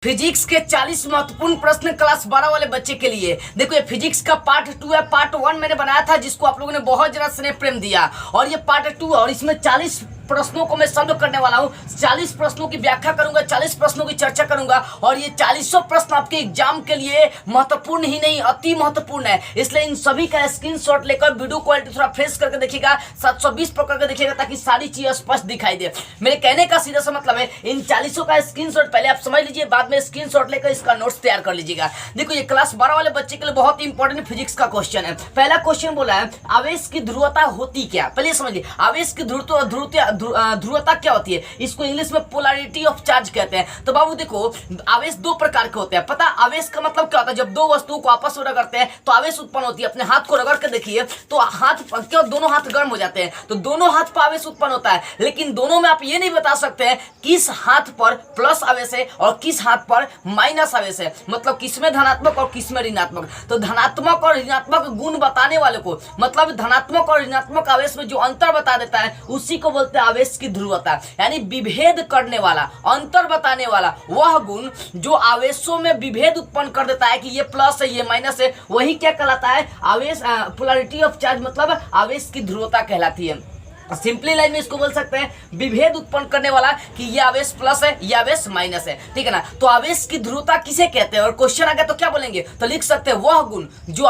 Physics के 40 महत्वपूर्ण प्रश्न क्लास 12 वाले बच्चे के लिए। देखो ये फिजिक्स का पार्ट 2 है। पार्ट 1 मैंने बनाया था जिसको आप लोगों ने बहुत ज्यादा स्नेह प्रेम दिया, और ये पार्ट 2 और इसमें 40 प्रश्नों को मैं सॉल्व करने वाला हूँ। 40 प्रश्नों की व्याख्या करूंगा, 40 प्रश्नों की चर्चा करूंगा, और ये 40 प्रश्न आपके एग्जाम के लिए महत्वपूर्ण ही नहीं अति महत्वपूर्ण है। इसलिए इन सभी का स्क्रीनशॉट लेकर वीडियो क्वालिटी थोड़ा फ्रेश करके देखिएगा, 720 पर करके देखिएगा ताकि सारी चीजें स्पष्ट दिखाई दे। मेरे कहने का सीधा सा मतलब है इन 40 का स्क्रीनशॉट पहले आप समझ लीजिए, बाद में स्क्रीनशॉट लेकर इसका नोट्स तैयार कर लीजिएगा। देखो ये क्लास 12 वाले बच्चे के लिए बहुत इंपॉर्टेंट फिजिक्स का क्वेश्चन है। पहला क्वेश्चन बोला है आवेश की ध्रुवता होती क्या। पहले समझिए आवेश की ध्रुवता क्या होती है। इसको इंग्लिश में पोलैरिटी ऑफ चार्ज कहते हैं। तो बाबू देखो आवेश दो प्रकार के होते हैं। पता आवेश का मतलब क्या होता है, जब दो वस्तुओं को आपस में रगड़ते हैं तो आवेश उत्पन्न होती है। अपने हाथ को रगड़ के देखिए तो हाथ क्यों दोनों हाथ गर्म हो जाते हैं, तो दोनों हाथ पर आवेश उत्पन्न होता है। लेकिन दोनों में आप ये नहीं बता सकते हैं किस हाथ पर प्लस आवेश है और किस हाथ पर माइनस आवेश है, मतलब किसमें धनात्मक और किसमें ऋणात्मक। तो धनात्मक और ऋणात्मक गुण बताने वाले को, मतलब धनात्मक और ऋणात्मक आवेश में जो अंतर बता देता है उसी को बोलते हैं आवेश की ध्रुवता। यानी विभेद करने वाला, अंतर बताने वाला वह गुण जो आवेशों में विभेद उत्पन्न कर देता है कि ये प्लस है ये माइनस है, वही क्या कहलाता है आवेश, पोलैरिटी ऑफ चार्ज, मतलब आवेश की ध्रुवता कहलाती है। सिंपली लाइन में इसको बोल सकते हैं विभेद उत्पन्न करने वाला कि ये आवेश प्लस है ये आवेश माइनस है, ठीक है ना। तो आवेश की ध्रुवता किसे कहते हैं, और क्वेश्चन आ गया तो क्या बोलेंगे, तो लिख सकते हैं वह गुण जो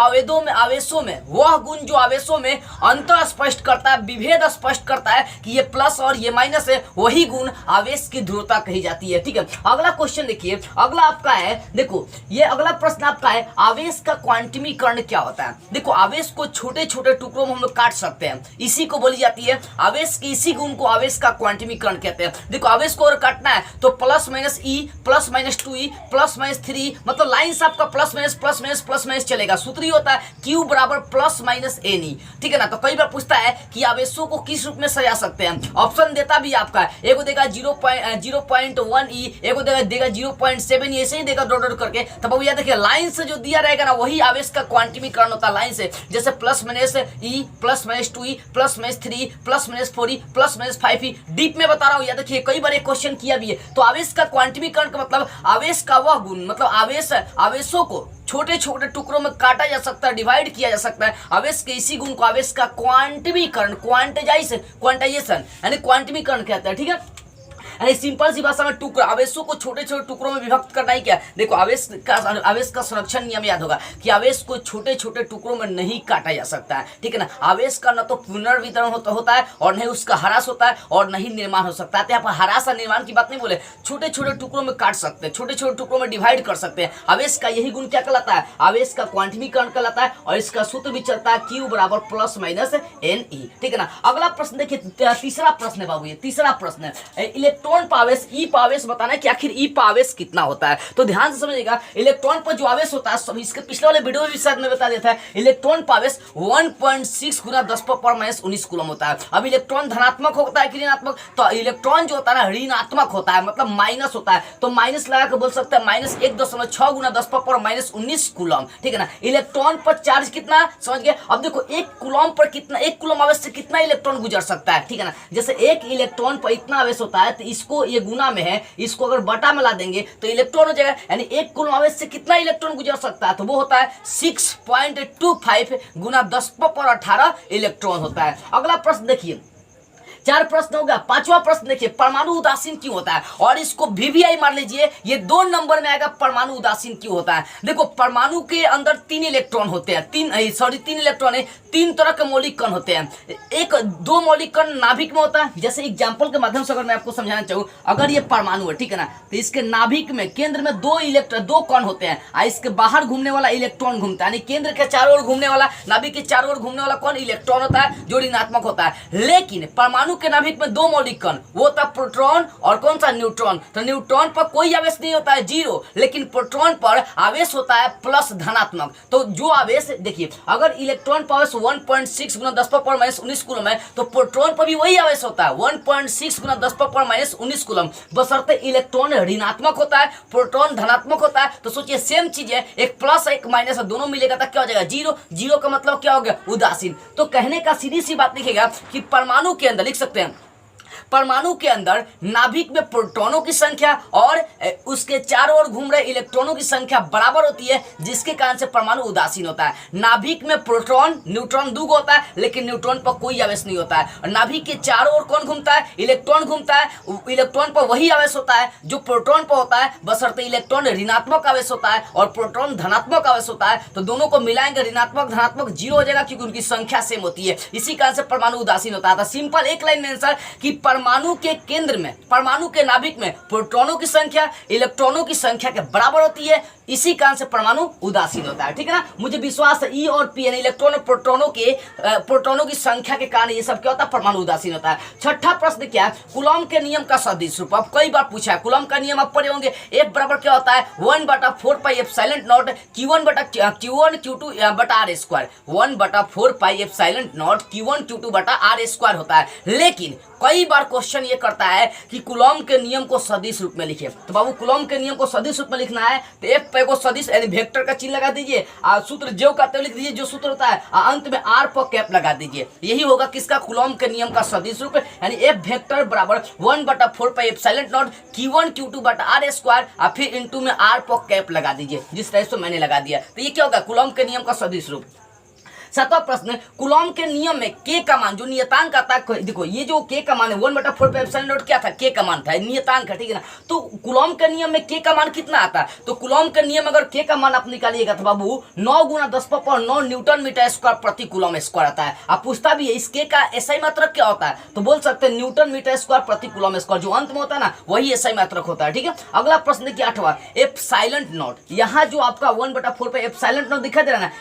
आवेशों में अंतर स्पष्ट करता है, विभेद स्पष्ट करता है कि ये प्लस और ये माइनस है, वही गुण आवेश की ध्रुवता कही जाती है, ठीक है। अगला क्वेश्चन देखिए, अगला आपका है, देखो ये अगला प्रश्न आपका है आवेश का क्वांटमीकरण क्या होता है। देखो आवेश को छोटे छोटे टुकड़ों में हम लोग काट सकते हैं, इसी को बोली जाती है आवेश की, इसी गुण को आवेश का क्वांटमीकरण कहते हैं। देखो आवेश को अगर काटना है तो plus minus E plus minus 2e plus minus 3, मतलब लाइन से आपका प्लस माइनस चलेगा। सूत्र ही होता है Q बराबर प्लस माइनस NE, ठीक है ना। तो कई बार पूछता है कि आवेशों को किस रूप में सजा सकते हैं, ऑप्शन देता भी आपका है, एक देगा 0.1e, एक देगा 0.7, ऐसे ही देगा डॉट करके। तब अब याद देखिए लाइन से जो दिया रहेगा ना वही आवेश का क्वांटमीकरण होता है लाइन से। जैसे plus minus E plus minus 2e plus minus 3 plus minus 4e plus minus 5e, deep में बता रहा हूं, याद देखिए कई बार एक क्वेश्चन किया भी है। तो आवेश का क्वांटमीकरण का मतलब आवेश का वह गुण, मतलब आवेशों को छोटे छोटे टुकड़ों में काटा जा सकता है, डिवाइड किया जा सकता है। आवेश के इसी गुण को आवेश का क्वांटमीकरण, क्वांटाइजेशन यानी क्वांटमीकरण कहते हैं, ठीक है। यानी सिंपल सी भाषा में टुकड़ा, आवेशों को छोटे छोटे टुकड़ों में विभक्त करना ही क्या। देखो आवेश का संरक्षण नियम याद होगा कि आवेश को छोटे छोटे टुकड़ों में नहीं काटा जा सकता है, ठीक है ना। आवेश का न तो पुनर्वितरण होता है और नहीं उसका ह्रास होता है और नहीं निर्माण हो सकता है। तो यहाँ पर ह्रास और निर्माण की बात नहीं बोले, छोटे छोटे टुकड़ों में काट सकते हैं, छोटे छोटे टुकड़ों में डिवाइड कर सकते हैं। आवेश का यही गुण क्या कहलाता है, आवेश का क्वांटमीकरण कहलाता है, और इसका सूत्र भी चलता है Q बराबर प्लस माइनस NE, ठीक है ना। अगला प्रश्न देखिए, तीसरा प्रश्न है बाबू, ये तीसरा प्रश्न है इलेक्ट्रॉन पावेश, ई पावेश बताना है कि आखिर ई पावेश कितना होता है। तो ध्यान से समझिएगा इलेक्ट्रॉन पर जो आवेश होता है, इसके पिछले वाले वीडियो में भी शायद मैं बता देता है, इलेक्ट्रॉन पावेश 1.6 गुना 10⁻⁻19 कूलम होता है। अब इलेक्ट्रॉन धनात्मक होता है कि ऋणात्मक, तो इलेक्ट्रॉन जो होता है ना ऋणात्मक होता है, मतलब माइनस होता है। तो माइनस लगा के बोल सकते हैं -1.6 गुना 10⁻⁻19 कूलम, ठीक है ना। इलेक्ट्रॉन पर चार्ज कितना समझ गए। अब देखो एक कूलम पर कितना, एक कूलम आवेश से कितना इलेक्ट्रॉन गुजर सकता है, ठीक है ना। जैसे एक इलेक्ट्रॉन पर इतना आवेश होता है तो इसको ये गुना में है, इसको अगर बटा में ला देंगे तो इलेक्ट्रॉन हो जाएगा। यानी एक कूलम आवेश से कितना इलेक्ट्रॉन गुजर सकता है, तो वो होता है 6.25 गुना 10⁻18 इलेक्ट्रॉन होता है। अगला प्रश्न देखिए, 4 प्रश्न हो गया। 5वां प्रश्न देखिए परमाणु उदासीन क्यों होता है, और इसको VVI मार लीजिए, ये 2 नंबर में आएगा परमाणु उदासीन क्यों होता है। देखो परमाणु के अंदर 3 इलेक्ट्रॉन होते हैं, 3 इलेक्ट्रॉन है, 3 तरह के मौलिक कण होते हैं। एक 2 मौलिक कण नाभिक में होता है। जैसे एग्जांपल के माध्यम से अगर मैं आपको समझाना चाहूँ, अगर ये परमाणु है, ठीक है ना, तो इसके नाभिक में केंद्र में 2 कण होते हैं, इसके बाहर घूमने वाला इलेक्ट्रॉन घूमता है, यानी केंद्र के चारों ओर घूमने वाला, नाभिक के चारों ओर घूमने वाला कौन इलेक्ट्रॉन होता है जो ऋणात्मक होता है। लेकिन परमाणु के नाभिक में 2 मौलिक कण, वो होता है प्रोटॉन और कौन सा न्यूट्रॉन। तो न्यूट्रॉन पर कोई आवेश नहीं होता है 0, लेकिन प्रोटॉन पर आवेश होता है प्लस धनात्मक। तो जो आवेश देखिए, अगर इलेक्ट्रॉन पर आवेश 1.6 गुना 10⁻⁻19 कूलम है तो प्रोटॉन पर भी वही आवेश होता है 1.6 गुना 10⁻⁻19 कूलम, बशर्ते इलेक्ट्रॉन ऋणात्मक होता है प्रोटॉन धनात्मक होता है। तो सोचिए सेम चीज है, एक प्लस एक माइनस दोनों मिलेगा तक क्या हो जाएगा 0। 0 का मतलब क्या हो गया उदासीन। तो कहने का सीधी सी बात लिखेगा कि परमाणु के अंदर लिख सकते हैं परमाणु के अंदर नाभिक में प्रोटॉनों की संख्या और उसके चारों ओर घूम रहे इलेक्ट्रॉनों की संख्या बराबर होती है, जिसके कारण से परमाणु उदासीन होता है। नाभिक में प्रोटॉन न्यूट्रॉन दूग होता है, लेकिन न्यूट्रॉन पर कोई आवेश नहीं होता है। और नाभिक के चारों ओर कौन घूमता है? इलेक्ट्रॉन घूमता है। इलेक्ट्रॉन पर वही आवेश होता है जो प्रोटॉन पर होता है, बशर्ते इलेक्ट्रॉन ऋणात्मक आवेश होता है और प्रोटॉन धनात्मक आवेश होता है। तो दोनों को मिलाएंगे, ऋणात्मक धनात्मक जीरो हो जाएगा, क्योंकि उनकी संख्या सेम होती है। इसी कारण से परमाणु उदासीन होता है। सिंपल एक लाइन में आंसर कि परमाणु के केंद्र में, परमाणु के नाभिक में प्रोटॉनों की संख्या इलेक्ट्रॉनों की संख्या के बराबर होती है, इसी कारण से परमाणु उदासीन होता है। ठीक है ना, मुझे विश्वास है ई और पी यानी इलेक्ट्रॉन और प्रोटॉनों की संख्या के कारण ये सब क्या होता है? परमाणु उदासीन होता है। छठा प्रश्न क्या है? कूलॉम के नियम का सदिश रूप। अब कई बार पूछा है, कूलॉम का नियम आप पढ़े होंगे। F बराबर क्या होता है? 1/4πε0 Q1/Q2 बटा R स्क्वायर। 1/4πε0 Q1Q2 बटा R स्क्वायर होता है। लेकिन कई बार क्वेश्चन ये करता है कि कूलॉम के नियम को सदिश रूप में लिखिए। तो बाबू कूलॉम के नियम को सदिश रूप में लिखना है तो F पे को सदिश यानी वेक्टर का चिन्ह लगा दीजिए, सूत्र जो का लिख दीजिए जो सूत्र होता है, अंत में R पर कैप लगा दीजिए। यही होगा किसका? कूलॉम के नियम का सदिश रूप, यानी F वेक्टर बराबर 1/4πε0 Q1Q2 बटा R स्क्वायर और फिर इंटू में R पर कैप लगा दीजिए, जिस तरह से मैंने लगा दिया। तो ये क्या होगा? कूलॉम के नियम का सदिश रूप। सातवां प्रश्न, कूलॉम के नियम में के का मान जो नियतांक आता है, देखो ये जो के का मान है 1/4πε0 क्या था? के का मान था, नियतांक है। ठीक है ना, तो कूलॉम के नियम में के का मान कितना आता है? तो कूलॉम के नियम अगर के का मान आप निकालिएगा तो बाबू 9 × 10⁻9 न्यूटन मीटर स्क्वायर प्रति कूलॉम स्क्वायर आता है। आप पूछता भी है इस के का एसआई मात्रक क्या होता है, तो बोल सकते हैं न्यूटन मीटर स्क्वायर प्रति कूलॉम स्क्वायर, जो अंत में होता है ना वही एसआई मात्रक होता है। ठीक है, अगला प्रश्न देखिए 8वां, एप्सिलॉन नॉट। यहाँ जो आपका 1/4 एप्सिलॉन नॉट दिखाई दे रहा है ना,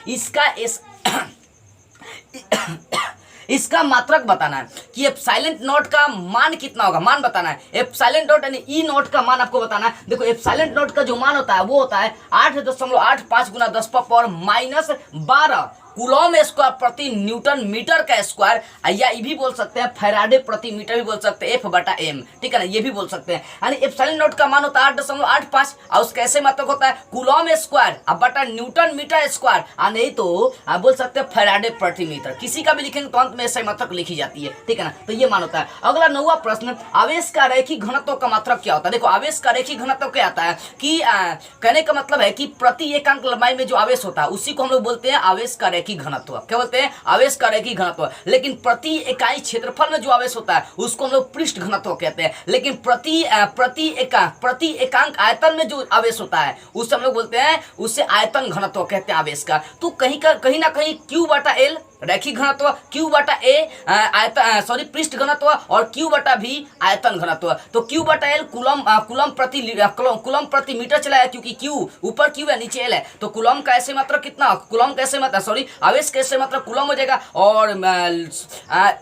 इसका मात्रक बताना है कि एप्सिलॉन नॉट का मान कितना होगा, मान बताना है। एप्सिलॉन नॉट यानी ई नॉट का मान आपको बताना है। देखो एप्सिलॉन नॉट का जो मान होता है वो होता है 8.85 × 10⁻12 कूलॉम स्क्वायर प्रति न्यूटन मीटर का स्क्वायर, या ये भी बोल सकते हैं फैराडे प्रति मीटर भी बोल सकते हैं, F/m। ठीक है ना, ये भी बोल सकते हैं। यानी एप्सिलॉन नॉट का मान होता है 8.85 और उसका ऐसे मात्रक होता है कूलॉम स्क्वायर अब बटा न्यूटन मीटर स्क्वायर, नहीं तो आप बोल सकते हैं फैराडे प्रति मीटर। किसी का भी लिखेंगे तो अंत में ऐसे मात्रक लिखी जाती है। ठीक है ना, तो ये मान होता है। अगला 9वां प्रश्न, आवेश का रैखिक घनत्व का मात्रक क्या होता है? देखो आवेश का रैखिक घनत्व क्या आता है कि कहने का मतलब है कि प्रति एकांक लंबाई में जो आवेश होता है उसी को हम लोग बोलते हैं आवेश का रैखिक घनत्व। क्या बोलते हैं? आवेश का रैखिक घनत्व। लेकिन प्रति इकाई क्षेत्रफल में जो आवेश होता है उसको हम लोग पृष्ठ घनत्व कहते हैं। लेकिन प्रति एकांक आयतन में जो आवेश होता है उससे हम लोग बोलते हैं, उससे आयतन घनत्व कहते हैं आवेश का। तो कहीं ना कहीं Q/L रैखिक घनत्व, Q/A पृष्ठ घनत्व और Q/V आयतन घनत्व। तो Q/L कूलम प्रति मीटर चला है, क्योंकि Q ऊपर Q है नीचे L है। तो कूलम का ऐसे मात्रक कितना? कूलम का ऐसे मात्रक आवेश का ऐसे मात्रक कूलम हो जाएगा, और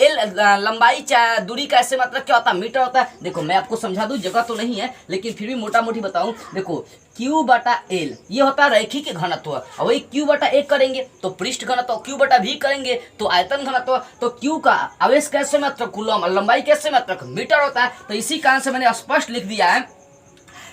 L लंबाई दूरी का ऐसे मात्रक क्या होता है? मीटर होता है। देखो मैं आपको समझा दूं, जगह तो नहीं है लेकिन फिर भी मोटा मोटी बताऊं। देखो Q/L ये होता है रैखिक घनत्व, और वही Q/A करेंगे तो पृष्ठ घनत्व, Q/V करेंगे तो आयतन घनत्व। तो Q का आवेश कैसे मात्रक कूलम, लंबाई कैसे मात्रक मीटर होता है। तो इसी कारण से मैंने स्पष्ट लिख दिया है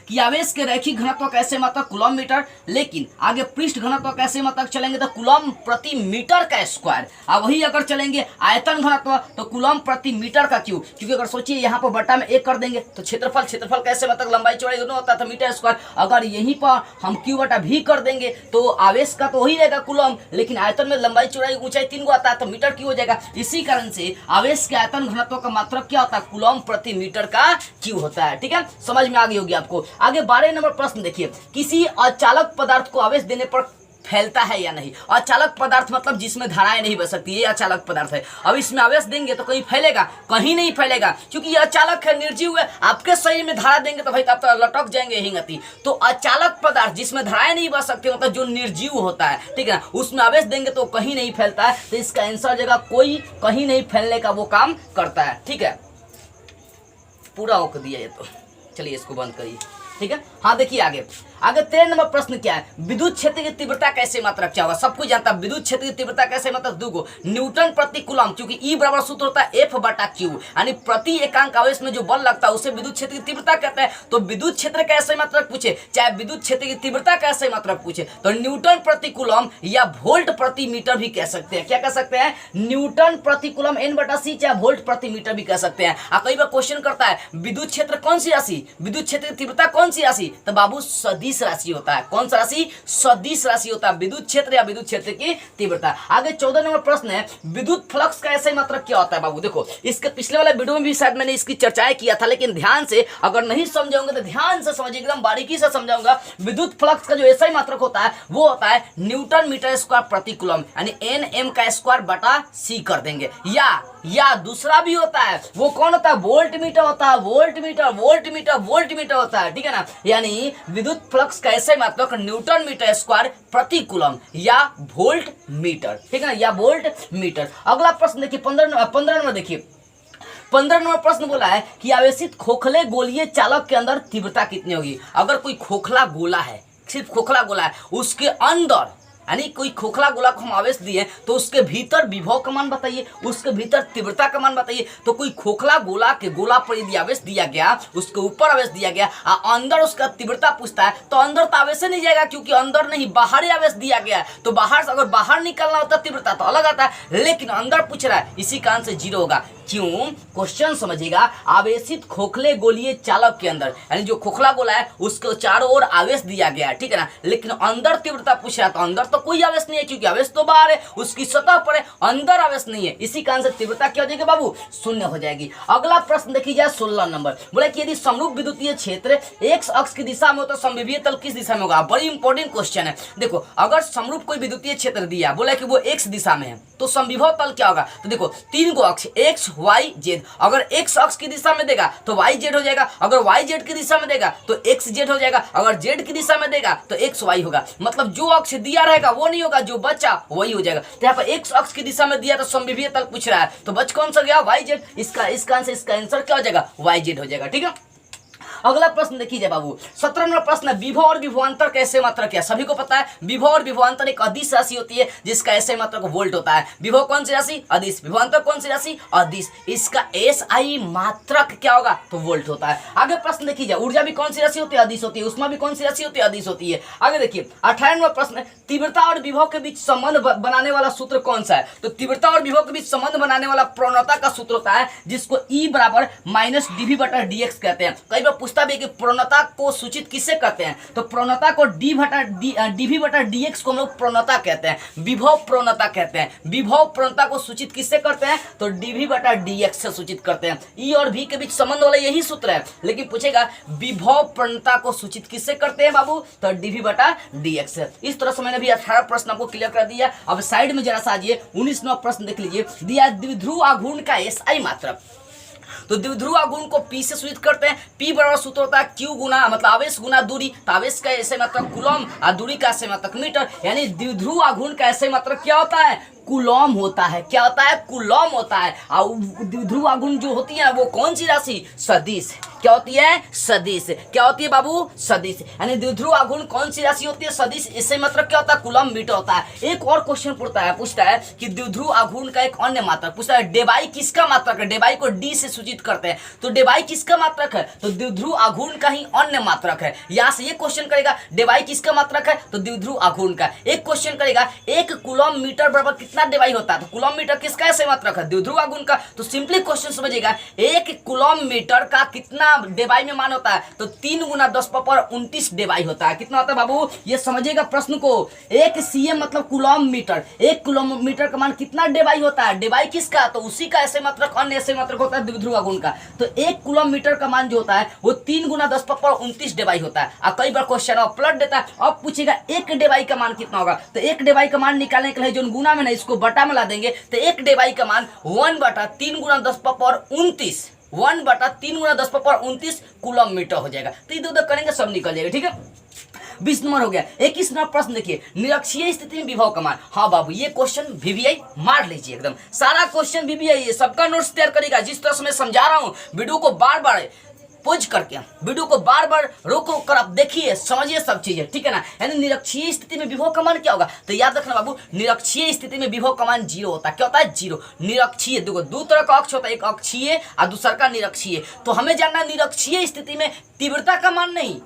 कि आवेश के रैखिक घनत्व कैसे मात्रक कूलम मीटर, लेकिन आगे पृष्ठ घनत्व कैसे मात्रक चलेंगे तो कूलम प्रति मीटर का स्क्वायर। अब वही अगर चलेंगे आयतन घनत्व तो कूलम प्रति मीटर का क्यू, क्योंकि अगर सोचिए यहाँ पर बटा में 1 कर देंगे तो क्षेत्रफल कैसे मात्रक लंबाई चौड़ाई दोनों होता है तो मीटर स्क्वायर। अगर यहीं पर हम Q/V कर देंगे तो आवेश का तो वही रहेगा कूलम, लेकिन आयतन में लंबाई चौड़ाई ऊंचाई 3 आता है तो मीटर क्यू हो जाएगा। इसी कारण से आवेश के आयतन घनत्व का मात्रक क्या होता है? कूलम प्रति मीटर का क्यू होता है। ठीक है, समझ में आ गई होगी आपको। आगे 12 नंबर प्रश्न देखिए, किसी अचालक पदार्थ को आवेश देने पर फैलता है या नहीं? अचालक पदार्थ मतलब जिसमें धाराएं नहीं बह सकती, ये अचालक पदार्थ है। अब इसमें आवेश देंगे तो कहीं फैलेगा? कहीं नहीं फैलेगा, क्योंकि ये अचालक है, निर्जीव है। आपके शरीर में धारा देंगे तो भाई आप तो लटक जाएंगे यही गति। तो अचालक पदार्थ जिसमें धाराएं नहीं बह सकती, मतलब जो निर्जीव होता है, ठीक है ना, उसमें आवेश देंगे तो कहीं नहीं फैलता है। तो इसका आंसर जगह कोई कहीं नहीं फैलने का वो काम करता है। ठीक है, पूरा होकर दिया ये तो, चलिए इसको बंद करिए। ठीक है, हाँ देखिए आगे आगे 13 नंबर प्रश्न क्या है, विद्युत क्षेत्र की तीव्रता कैसे मात्रक क्या होगा। सब कुछ जानता है विद्युत क्षेत्र की तीव्रता कैसे मात्रक दूगो न्यूटन प्रति कूलम, क्योंकि ई बराबर सूत्र होता है एफ बटा क्यू, यानी प्रति एकांक आवेश में जो बल लगता है उसे विद्युत क्षेत्र की तीव्रता कहते हैं। तो विद्युत क्षेत्र कैसे मात्रक पूछे, चाहे विद्युत क्षेत्र की तीव्रता कैसे मात्रक पूछे, तो न्यूटन प्रति कूलम या वोल्ट प्रति मीटर भी कह सकते हैं। क्या कह सकते हैं, न्यूटन प्रति कूलम n बटा c, चाहे वोल्ट प्रति मीटर भी कह सकते हैं। कई बार क्वेश्चन करता है विद्युत क्षेत्र कौन सी राशि, विद्युत क्षेत्र की तीव्रता कौन सी राशि, तो बाबू सदिश राशि होता है। कौन सा राशि, सदिश राशि होता है विद्युत क्षेत्र या विद्युत क्षेत्र की तीव्रता। आगे 14 नंबर प्रश्न है, विद्युत फ्लक्स का ऐसे मात्रक क्या होता है। बाबू देखो, इसके पिछले वाले वीडियो में भी शायद मैंने इसकी चर्चाएं किया था, लेकिन ध्यान से अगर नहीं समझाऊंगा तो ध्यान से समझिए, एकदम बारीकी से समझाऊंगा। विद्युत फ्लक्स का जो ऐसा ही मात्रक होता है वो होता है न्यूटन मीटर स्क्वायर प्रति कूलम, यानी एन एम का स्क्वायर बटा सी कर देंगे। या दूसरा भी होता है, वो कौन होता है, वोल्ट मीटर होता है, वोल्ट मीटर होता है, ठीक है ना। यानी विद्युत फ्लक्स का ऐसे मात्रक न्यूटन मीटर स्क्वायर प्रति कूलम या वोल्ट मीटर, ठीक है ना, या वोल्ट मीटर। अगला प्रश्न देखिए 15 नंबर देखिए, 15 नंबर प्रश्न बोला है कि आवेशित खोखले गोलीय चालक के अंदर तीव्रता कितनी होगी। अगर कोई खोखला गोला है, सिर्फ खोखला गोला है, उसके अंदर यानी कोई खोखला गोला को हम आवेश दिए तो उसके भीतर विभव का मान बताइए, उसके भीतर तीव्रता का मान बताइए। तो कोई खोखला गोला के गोला पर यदि आवेश दिया गया, उसके ऊपर आवेश दिया गया और अंदर उसका तीव्रता पूछता है, तो अंदर तो आवेश नहीं जाएगा, क्योंकि अंदर नहीं बाहर ही आवेश दिया गया है। तो बाहर अगर बाहर निकलना होता तीव्रता तो अलग आता है, लेकिन अंदर पूछ रहा है, इसी का आंसर 0 होगा। क्यों, क्वेश्चन समझिएगा, आवेशित खोखले गोलीय चालक के अंदर, यानी जो खोखला गोला है उसके चारों ओर आवेश दिया गया है, ठीक है ना, लेकिन अंदर तीव्रता पूछ रहा है, तो अंदर तो कोई आवेश नहीं है, क्योंकि आवेश तो बाहर है, उसकी सतह पर है, अंदर आवेश नहीं है। इसी कारण से तीव्रता क्या हो जाएगी बाबू, 0 हो जाएगी। अगला प्रश्न देखिए जाए 16 नंबर, बोले कि यदि समरूप विद्युतीय क्षेत्र एक्स अक्ष की दिशा में हो तो समविभीय तल किस दिशा में होगा। बड़ी इंपॉर्टेंट क्वेश्चन है। देखो, अगर समरूप कोई विद्युतीय क्षेत्र दिया, बोला कि वो एक्स दिशा में है, तो समविभव तल क्या होगा। तो देखो 3 गो अक्ष एक्स वाई जेड, अगर एक्स अक्ष की दिशा में देगा तो वाई जेड हो जाएगा, अगर वाई जेड की दिशा में देगा तो एक्स जेड हो जाएगा, अगर जेड की दिशा में देगा तो एक्स वाई होगा। मतलब जो अक्ष दिया रहेगा वो नहीं होगा, जो बचा वही हो जाएगा। तो यहाँ पर एक्स अक्ष की दिशा में दिया तो समविभीय तल पूछ रहा है, तो बच कौन सा गया, वाई जेड। इसका आंसर क्या हो जाएगा, वाई जेड हो जाएगा, ठीक है। अगला प्रश्न देखिए बाबू, 17 नंबर प्रश्न है, विभव और विभवांतर का ऐसे मात्रक है। सभी को पता है विभव और विभवांतर एक अदिश राशि होती है जिसका ऐसे मात्रक वोल्ट होता है। विभव कौन सी राशि, अदिश, विभवांतर कौन सी राशि, अदिश। इसका एसआई मात्रक क्या होगा, तो वोल्ट होता है। आगे प्रश्न देखिए जाए, ऊर्जा भी कौन सी राशि होती है, अदिश होती है, उष्मा भी कौन सी राशि होती है, अदिश होती है। आगे देखिए 18 नंबर प्रश्न है, तीव्रता और विभव के बीच संबंध बनाने वाला सूत्र कौन सा है। तो तीव्रता और विभव के बीच संबंध बनाने वाला प्रणता का सूत्र होता है जिसको E बराबर माइनस dV बटा dx कहते हैं। कई बार पूछता भी है कि प्रणता को सूचित किससे करते हैं, तो प्रणता को dV बटा dx को हम लोग प्रणता कहते हैं, विभव प्रणता कहते हैं। विभव प्रणता को सूचित किससे करते हैं, तो dV बटा dx से सूचित करते हैं। E और V के बीच संबंध वाला यही सूत्र है, लेकिन पूछेगा विभव प्रणता को सूचित किससे करते हैं बाबू, तो dV बटा dx से। इस तरह से मैंने भी 18 प्रश्न आपको क्लियर कर दिया। अब साइड में जरा सा आइए, 19 नंबर प्रश्न देख लीजिए, दिया द्विध्रुव आघूर्ण का एसआई मात्रक। तो द्विध्रुव आघूर्ण को P से सूचित करते हैं। P बराबर सूत्र होता है Q गुना मतलब आवेश गुना दूरी, तो आवेश का ऐसे मात्रक कूलम और दूरी का ऐसे मात्रक मीटर, यानी द्विध्रुव आघूर्ण का ऐसे मात्रक क्या होता है, कूलम होता है। क्या होता है, कूलम होता है। और द्विध्रुव आघूर्ण जो होती है वो कौन सी राशि, सदिश। क्या होती है, सदिश। क्या होती है बाबू, सदिश। यानी द्विध्रुव आघूर्ण कौन सी राशि होती है, सदिश। इससे मतलब क्या होता है, कूलम मीटर होता है। एक और क्वेश्चन पूछता है कि द्विध्रुव आघूर्ण का एक अन्य मात्रक पूछता है, डेबाई किसका मात्रक है। डेबाई को डी से सूचित करते हैं, तो डेबाई किसका मात्रक है, तो द्विध्रुव आघूर्ण का ही अन्य मात्रक है। यहाँ से ये क्वेश्चन करेगा डेबाई किसका मात्रक है, तो द्विध्रुव आघूर्ण का। एक क्वेश्चन करेगा 1 कूलम मीटर बराबर कितना डेबाई होता है, तो कूलम मीटर किसका ऐसे मात्रक है, द्विध्रुव आघूर्ण का। तो सिंपली क्वेश्चन समझिएगा, 1 कूलम मीटर का कितना डेबाई में मान होता है, तो 3 गुना 10⁻19 डेबाई होता है। कितना होता है बाबू, ये समझिएगा प्रश्न को। 1 cm मतलब कूलम मीटर, 1 कूलम मीटर का मान कितना डेबाई होता है, डेबाई किसका, तो उसी का ऐसे मात्रक अन्य ऐसे मात्रक होता है द्विध्रुव आघूर्ण का। तो 1 कूलम मीटर का मान जो होता है वो 3 गुना 10⁻19 डेबाई होता है। और कई बार क्वेश्चन पलट देता है, अब पूछेगा 1 डेबाई का मान कितना होगा, तो 1 डेबाई का मान निकालने के लिए जो गुना में ना इसको बटा में ला देंगे, तो 1 डेबाई का मान 1/3 गुना 10⁻29 1/3 गुना 10⁻29 कूलम मीटर हो जाएगा। तो इधर उधर करेंगे सब निकल जाएगा, ठीक है। 20 नंबर हो गया। 21 नंबर प्रश्न देखिए, निरक्षीय स्थिति में विभव का मान। हाँ बाबू, ये क्वेश्चन VVI मार लीजिए, एकदम सारा क्वेश्चन VVI है। सबका नोट्स तैयार करेगा, जिस तरह से मैं समझा रहा हूँ वीडियो को बार बार पोज करके वीडियो को बार बार रोक रोक कर आप देखिए, समझिए सब चीजें, ठीक है ना। यानी निरक्षीय स्थिति में विभव का मान क्या होगा, तो याद रखना बाबू, निरक्षीय स्थिति में विभव का मान 0 होता है। क्या होता है, 0। निरक्षीय, देखो दो तरह का अक्ष होता है, एक अक्षीय और दूसरा का निरक्षीय। तो हमें जानना निरक्षीय स्थिति में तीव्रता का मान नहीं,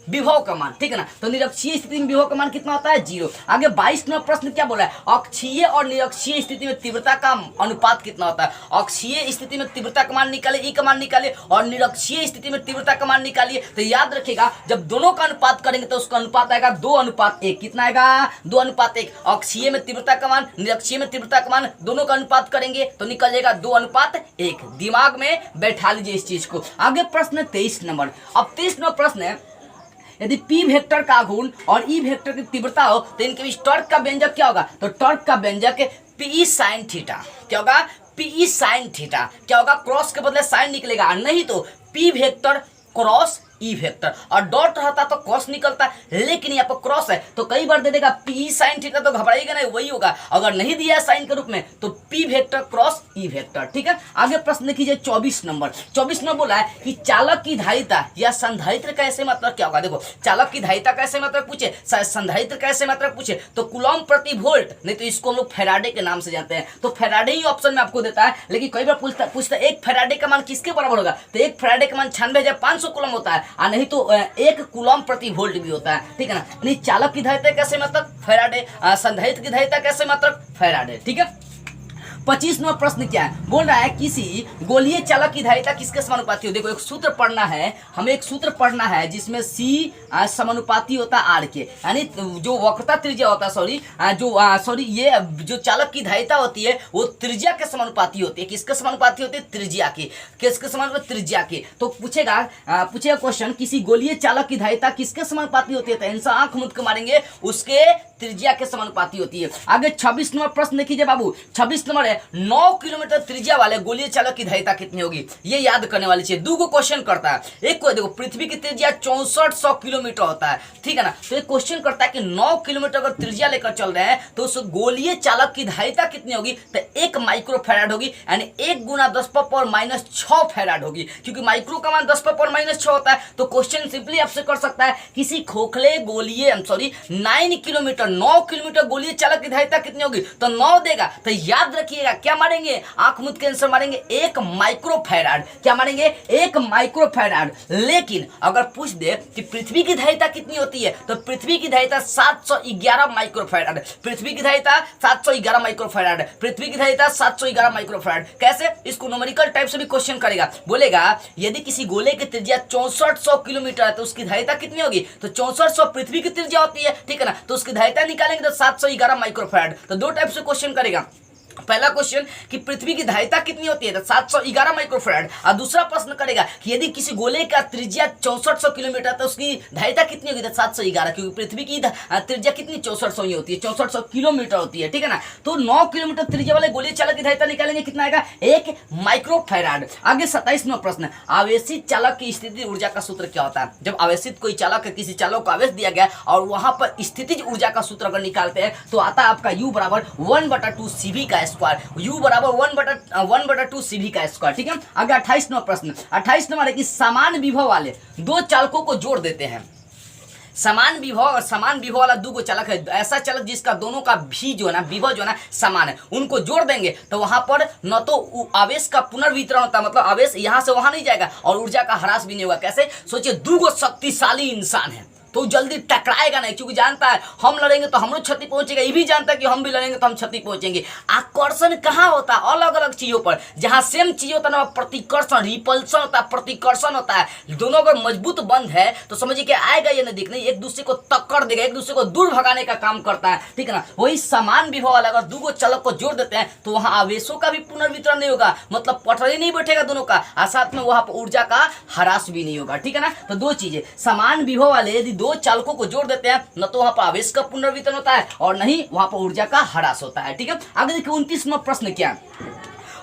विभव का मान, ठीक है ना। तो निरक्षीय स्थिति में विभव का मान कितना होता है, 0। आगे 22 नंबर प्रश्न क्या बोला है, अक्षीय और निरक्षीय स्थिति में तीव्रता का अनुपात कितना होता है। अक्षीय स्थिति में तीव्रता का मान निकाले, ई का मान निकाले, और निरक्षीय स्थिति में तीव्रता का मान निकालिए। तो याद रखिएगा, जब दोनों का अनुपात करेंगे तो उसका अनुपात आएगा 2:1। कितना आएगा, 2:1। अक्षीय में तीव्रता का मान, निरक्षीय में तीव्रता का मान, दोनों का अनुपात करेंगे तो निकल जाएगा 2:1। दिमाग में बैठा लीजिए इस चीज को। आगे प्रश्न 23 नंबर। अब 23 नंबर प्रश्न है, यदि P वेक्टर का गुण और E वेक्टर की तीव्रता हो तो इनके बीच टॉर्क का व्यंजक क्या होगा, तो टॉर्क का व्यंजक P sin थीटा। क्या होगा, P sin थीटा। क्या होगा, क्रॉस के बदले साइन निकलेगा, नहीं तो P vector cross E vector, और डॉट रहता तो कॉस निकलता, लेकिन यहाँ पर क्रॉस है तो कई बार दे देगा P sin थीटा, तो घबराइएगा नहीं, वही होगा। अगर नहीं दिया है साइन के रूप में तो P vector cross E vector, ठीक है। आगे प्रश्न कीजिए 24 नंबर। 24 नंबर बोला है कि चालक की धारिता या संधारित्र का ऐसे मतलब क्या होगा। देखो, चालक की धारिता कैसे मतलब पूछे, संधारित्र कैसे मतलब पूछे तो कूलम प्रति वोल्ट, नहीं तो इसको हम लोग फेराडे के नाम से जानते हैं, तो फेराडे ही ऑप्शन में आपको देता है। लेकिन कई बार पूछता एक फेराडे का मान किसके बराबर होगा, तो एक फेराडे का मान 96,500 कूलम होता है, और नहीं तो 1 कूलम प्रति वोल्ट भी होता है, ठीक है ना। नहीं, चालक की धारिता कैसे मतलब फेराडे, संधारित्र की धारिता कैसे मतलब फेराडे, ठीक है। 25 नंबर प्रश्न क्या है, बोल रहा है किसी गोलीय चालक की धारिता किसके समानुपाती हो। देखो, एक सूत्र पढ़ना है, हमें एक सूत्र पढ़ना है जिसमें C समानुपाती होता है R के, यानी जो वक्रता त्रिज्या होता है, ये जो चालक की धारिता होती है वो त्रिज्या के समानुपाती होती है। किसके समानुपाती होती है, त्रिज्या की। किसके समानुपाती, त्रिज्या की। तो पूछेगा क्वेश्चन, किसी गोलीय चालक की धारिता किसके समानुपाती होती है, तो आंसर आंख मूंद के मारेंगे, उसके त्रिज्या के समानुपाती होती है। आगे 26 नंबर प्रश्न देखिए बाबू। 26 नंबर है, 9 किलोमीटर त्रिज्या वाले गोलीय चालक की धारिता कितनी होगी, ये याद करने वाली चीज। दो क्वेश्चन करता है, एक को देखो पृथ्वी की त्रिज्या 6400 किलोमीटर होता है, ठीक है ना। तो एक क्वेश्चन करता है कि 9 किलोमीटर अगर त्रिज्या लेकर चल रहे हैं तो उस गोलीय चालक की धारिता कितनी होगी, तो 1 माइक्रोफैराड होगी, यानी 1 गुना 10⁻⁻6 फैराड होगी, क्योंकि माइक्रो का मान 10⁻⁻6 होता है। तो क्वेश्चन सिंपली आपसे कर सकता है, किसी खोखले गोलीय 9 किलोमीटर गोलीय चालक की धारिता कितनी होगी, तो 9 देगा। तो याद रखिएगा, क्या मारेंगे, आंख मूंद के आंसर मारेंगे 1 माइक्रोफैराड। क्या मारेंगे, 1 माइक्रोफैराड। लेकिन अगर पूछ दे कि पृथ्वी की धारिता कितनी होती है, तो पृथ्वी की धारिता 711 माइक्रोफैराड। पृथ्वी की धारिता 711 माइक्रोफैराड। पृथ्वी की धारिता 711 माइक्रोफैराड। कैसे, इसको न्यूमेरिकल टाइप से भी क्वेश्चन करेगा। बोलेगा यदि किसी गोले की त्रिज्या 6400 किलोमीटर है तो उसकी धारिता कितनी होगी, तो 6400 पृथ्वी की त्रिज्या होती है, ठीक है ना। तो उसकी धारिता निकालेंगे तो 711 माइक्रोफैराड। तो दो टाइप से क्वेश्चन करेगा। पहला क्वेश्चन कि पृथ्वी की धारिता कितनी होती है, तो 711 माइक्रोफैराड। और दूसरा प्रश्न करेगा कि यदि किसी गोले का त्रिज्या 6400 किलोमीटर तो उसकी धारिता कितनी होगी, तो 711, क्योंकि पृथ्वी की त्रिज्या कितनी 6400 ही होती है, 6400 किलोमीटर होती है, ठीक है ना। तो 9 किलोमीटर त्रिज्या वाले गोलीय चालक की धारिता निकालेंगे, कितना आएगा, 1 माइक्रोफैराड। आगे 27 नंबर प्रश्न, आवेशित चालक की स्थितिज ऊर्जा का सूत्र क्या होता है। जब आवेशित कोई चालक है, किसी चालक को आवेश दिया गया और वहां पर स्थितिज ऊर्जा का सूत्र अगर निकालते हैं तो आता है आपका U बराबर 1/2 CV का स्क्वायर। U बराबर 1/2 CV का स्क्वायर, ठीक है। आगे 28 नंबर प्रश्न। 28 नंबर है कि समान विभव वाले दो चालकों को जोड़ देते हैं। समान विभव और समान विभव वाला दो चालक है, ऐसा चालक जिसका दोनों का भी जो है ना, विभव जो है ना समान है, उनको जोड़ देंगे तो वहां पर न तो आवेश का पुनर्वितरण होता है, मतलब आवेश यहां से वहां नहीं जाएगा, और ऊर्जा का ह्रास भी नहीं होगा। कैसे, सोचिए, दो शक्तिशाली इंसान है तो जल्दी टकराएगा नहीं, क्योंकि जानता है हम लड़ेंगे तो हमरो क्षति पहुंचेगा, ये भी जानता है कि हम भी लड़ेंगे तो हम क्षति पहुंचेंगे। आकर्षण कहाँ होता है, अलग अलग चीजों पर। जहां सेम चीज होता है ना, प्रतिकर्षण, रिपल्सन होता है, प्रतिकर्षण होता है। दोनों अगर मजबूत बंध है तो समझिए कि आएगा ये नजदीक नहीं, एक दूसरे को टक्कर देगा, एक दूसरे को दूर भगाने का काम करता है, ठीक है ना। वही समान विभव वाला अगर दो चालक को जोड़ देते हैं तो वहां आवेशों का भी पुनर्वितरण नहीं होगा, मतलब पटरी नहीं बैठेगा दोनों का, और साथ में वहां पर ऊर्जा का ह्रास भी नहीं होगा, ठीक है ना। तो दो चीजें, समान विभव वाले यदि दो चालकों को जोड़ देते हैं न तो वहां पर आवेश का पुनर्वितरण होता है और नहीं वहां पर ऊर्जा का ह्रास होता है, ठीक है। आगे देखिए 29 नंबर प्रश्न क्या है,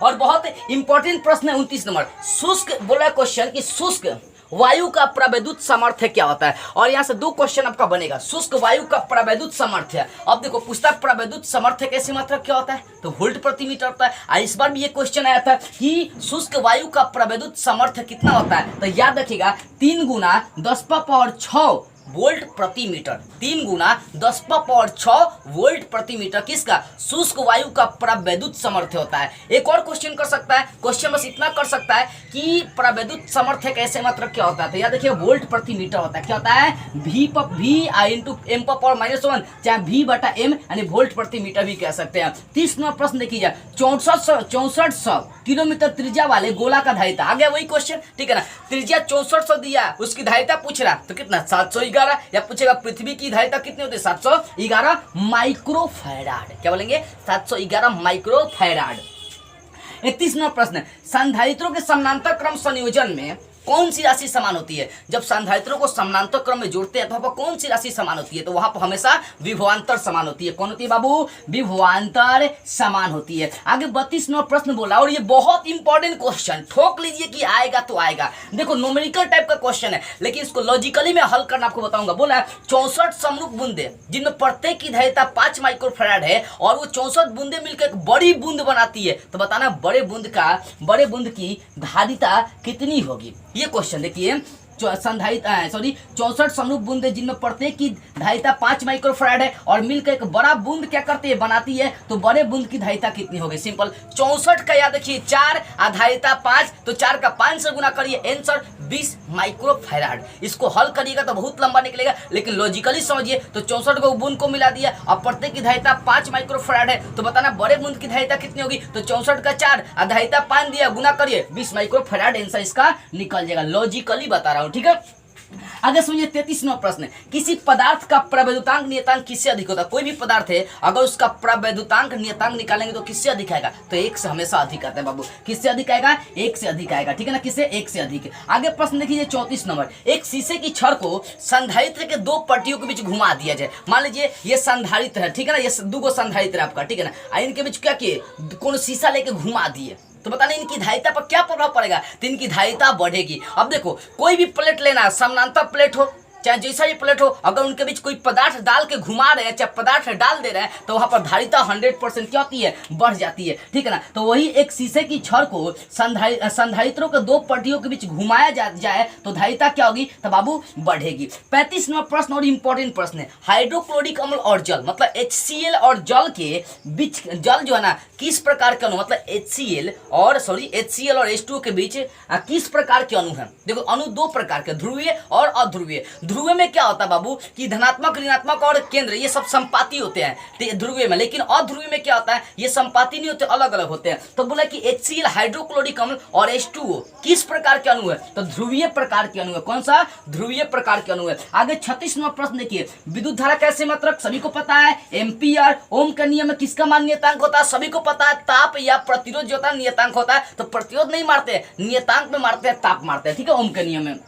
और बहुत इंपॉर्टेंट प्रश्न है 29 नंबर। शुष्क बोला क्वेश्चन कि शुष्क वायु का प्रवैद्युत सामर्थ्य क्या होता है। और यहाँ से 2 क्वेश्चन आपका बनेगा, शुष्क वायु का प्रवैद्युत सामर्थ्य। अब देखो पूछता है प्रवैद्युत सामर्थ्य कैसे मात्रक क्या होता है, तो वोल्ट प्रति मीटर होता है। इस बार भी ये क्वेश्चन आया था कि शुष्क वायु का प्रवैद्युत सामर्थ्य कितना होता है, तो याद रखिएगा 3 गुना 10⁻6 वोल्ट प्रति मीटर, 3 गुना 10⁻6 वोल्ट प्रति मीटर किसका, शुष्क वायु का प्रवैद्युत सामर्थ्य होता है। एक और क्वेश्चन कर सकता है, क्वेश्चन बस इतना कर सकता है कि प्रवैद्युत सामर्थ्य कैसे मात्रक क्या होता है, तो याद देखिए वोल्ट प्रति मीटर होता है। क्या होता है, V इंटू m पर पावर -1, चाहे V/m यानी वोल्ट प्रति मीटर भी कह सकते हैं। 30 नंबर प्रश्न देखिए, 6400 किलोमीटर त्रिज्या वाले गोला का धारिता, आ गया वही क्वेश्चन, ठीक है ना। त्रिज्या 6400 दिया, उसकी धारिता पूछ रहा, तो कितना 711, या पूछेगा पृथ्वी की धारिता कितनी होती है 711 माइक्रोफैराड। क्या बोलेंगे 711 माइक्रोफैराड। 31 नंबर प्रश्न, संधारित्रों के समानांतर क्रम संयोजन में कौन सी राशि समान होती है। जब संधारित्रों को समानांतर क्रम में जोड़ते हैं तो वहां पर कौन सी राशि समान होती है, तो वहां पर हमेशा विभवांतर समान होती है। कौन होती है बाबू, विभवांतर समान होती है। आगे 32 नंबर प्रश्न बोला, और ये बहुत इंपॉर्टेंट क्वेश्चन, ठोक लीजिए कि आएगा तो आएगा। देखो न्यूमेरिकल टाइप का क्वेश्चन है, लेकिन इसको लॉजिकली में हल करना आपको बताऊंगा। बोला 64 समरूप बूंदे जिनमें प्रत्येक की धारिता 5 माइक्रोफैराड है, और वो 64 बूंदे मिलकर एक बड़ी बूंद बनाती है, तो बताना बड़े बूंद की धारिता कितनी होगी। ये क्वेश्चन देखिए, 64 समरूप बूंदे जिनमें प्रत्येक की धारिता 5 माइक्रोफैराड है और मिलकर एक बड़ा बूंद क्या करती है, बनाती है, तो बड़े बूंद की धारिता कितनी होगी। सिंपल 64 का याद रखिए 4 धारिता 5, तो 4 का 5 से गुना करिए, आंसर 20 माइक्रोफैराड। इसको हल करिएगा तो बहुत लंबा निकलेगा, लेकिन लॉजिकली समझिए, तो 64 को बूंद को मिला दिया और प्रत्येक की धारिता 5 माइक्रोफैराड है, तो बताना बड़े बूंद की धारिता कितनी होगी, तो 64 का 4 धारिता 5 दिया, गुना करिए 20 माइक्रोफैराड, आंसर इसका निकल जाएगा। लॉजिकली बता रहा हूं, ठीक है। आगे सुनिए 33 नंबर प्रश्न, किसी पदार्थ का प्रवैद्युतांक नियतांक किससे अधिक होता है। कोई भी पदार्थ है, अगर उसका प्रवैद्युतांक नियतांक निकालेंगे तो किससे अधिक आएगा, तो 1 से हमेशा अधिक आता है बाबू। किससे अधिक आएगा, 1 से अधिक आएगा, ठीक है ना, किससे, 1 से अधिक। आगे प्रश्न देखिए 34 नंबर, एक शीशे की छड़ को संधारित्र के 2 पट्टियों के बीच घुमा दिया जाए। मान लीजिए ये संधारित्र है, ठीक है ना, ये 2 संधारित्र है आपका, ठीक है ना, इनके बीच क्या किए, कौन शीशा लेके घुमा दिए, तो बताना इनकी धारिता पर क्या प्रभाव पड़ेगा, तो इनकी धारिता बढ़ेगी। अब देखो कोई भी प्लेट लेना, समानांतर प्लेट हो चाहे जैसा ही प्लेट हो, अगर उनके बीच कोई पदार्थ डाल के घुमा रहे हैं, चाहे पदार्थ डाल दे रहे हैं, तो वहां पर धारिता 100% क्या होती है, बढ़ जाती है, ठीक है ना। तो वही एक शीशे की छड़ को संधारित्रों के 2 पट्टियों के बीच घुमाया जाए तो धारिता क्या होगी, तो बाबू बढ़ेगी। 35 नंबर प्रश्न और इंपॉर्टेंट प्रश्न है, हाइड्रोक्लोरिक अम्ल और जल, मतलब HCl और जल के बीच, जल जो है ना किस प्रकार के अणु, मतलब HCl और H2O के बीच किस प्रकार के अणु है। देखो अणु 2 प्रकार के, ध्रुवीय और अध्रुवीय। ध्रुवीय में क्या होता है बाबू कि धनात्मक, ऋणात्मक और केंद्र ये सब संपाती होते हैं ध्रुवीय में, लेकिन अध्रुवीय में क्या होता है, ये संपाती नहीं होते, अलग अलग होते हैं। तो बोला कि HCl हाइड्रोक्लोरिक अम्ल और H2O किस प्रकार के अणु है, तो ध्रुवीय प्रकार के अणु है। कौन सा, ध्रुवीय प्रकार के अणु है। आगे 36 नंबर प्रश्न देखिए, विद्युत धारा कैसे मात्रक सभी को पता है, एम्पियर। ओम का नियम में किसका मान नियतांक होता है, सभी को पता है, ताप या प्रतिरोध जो होता है नियतांक होता है, तो प्रतिरोध नहीं मारते, नियतांक में मारते हैं, ताप मारते हैं, ठीक है, ओम के नियम में।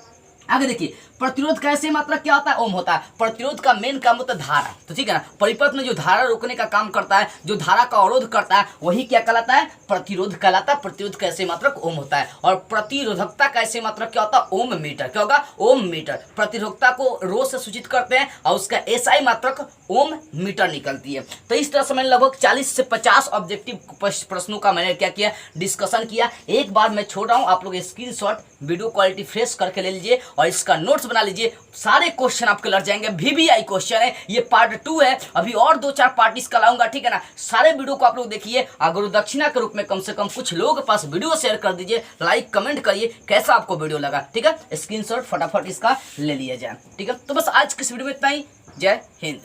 आगे देखिए प्रतिरोध कैसे मात्रक क्या होता है, ओम होता है। प्रतिरोध का मेन काम होता है धारा, तो ठीक है ना, परिपथ में जो धारा रोकने का काम करता है, जो धारा का अवरोध करता है, वही क्या कहलाता है, प्रतिरोध कहलाता है। प्रतिरोध कैसे मात्रक ओम होता है। और प्रतिरोधकता कैसे मात्रक क्या होता है, ओम मीटर। क्या होगा, ओम मीटर। प्रतिरोधकता को रो से सूचित करते हैं और उसका SI मात्रक ओम मीटर निकलती है। तो इस तरह से मैंने लगभग 40 से 50 ऑब्जेक्टिव प्रश्नों का मैंने क्या किया, डिस्कशन किया। एक बार मैं छोड़ रहा हूँ, आप लोग स्क्रीनशॉट वीडियो क्वालिटी फ्रेश करके ले लीजिए और इसका नोट्स बना लीजिए। सारे क्वेश्चन आपके लग जाएंगे, VVI क्वेश्चन है, ये पार्ट 2 है, अभी और 2-4 पार्ट इसका लाऊंगा, ठीक है ना। सारे वीडियो को आप लोग देखिए, अगर दक्षिणा के रूप में कम से कम कुछ लोगों के पास वीडियो शेयर कर दीजिए, लाइक कमेंट करिए कैसा आपको वीडियो लगा, ठीक है। स्क्रीनशॉट फटाफट इसका ले लिया जाए, ठीक है। तो बस आज की इस वीडियो में इतना ही। जय हिंद।